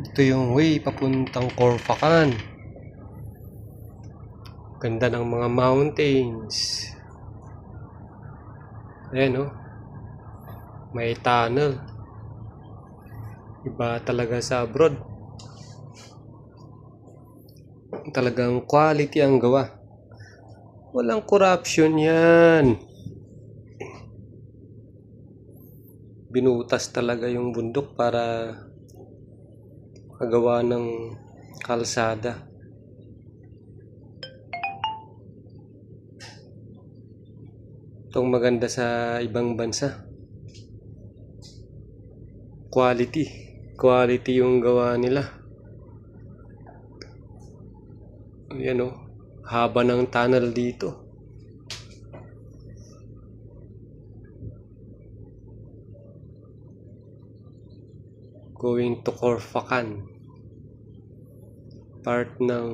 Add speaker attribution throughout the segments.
Speaker 1: Ito yung way papuntang Corfacan. Ganda ng mga mountains. Ayan oh. May tunnel. Iba talaga sa abroad. Talagang quality ang gawa. Walang corruption yan. Binutas talaga yung bundok para magawa ng kalsada. Itong maganda sa ibang bansa. Quality yung gawa nila. Ayan oh, haba ng tunnel dito. Going to Corfacan. Part ng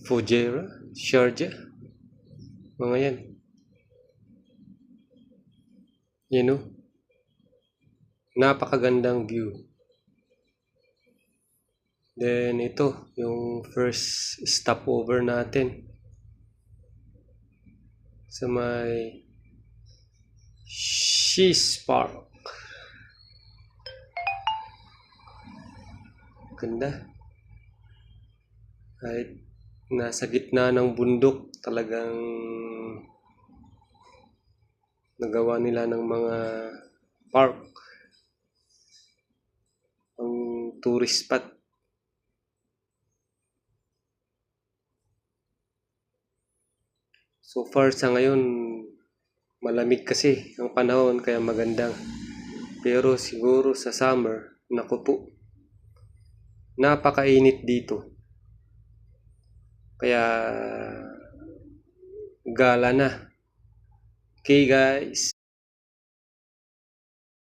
Speaker 1: Fujairah, Sharjah. Mga yan. Yan oh. Napakagandang view. Then ito, yung first stopover natin sa may Shees Park. Ganda. Kahit nasa gitna ng bundok, talagang nagawa nila ng mga park, ang tourist spot. So far sa ngayon, malamig kasi ang panahon kaya maganda. Pero siguro sa summer, naku po, napakainit dito. Kaya gala na. Okay guys.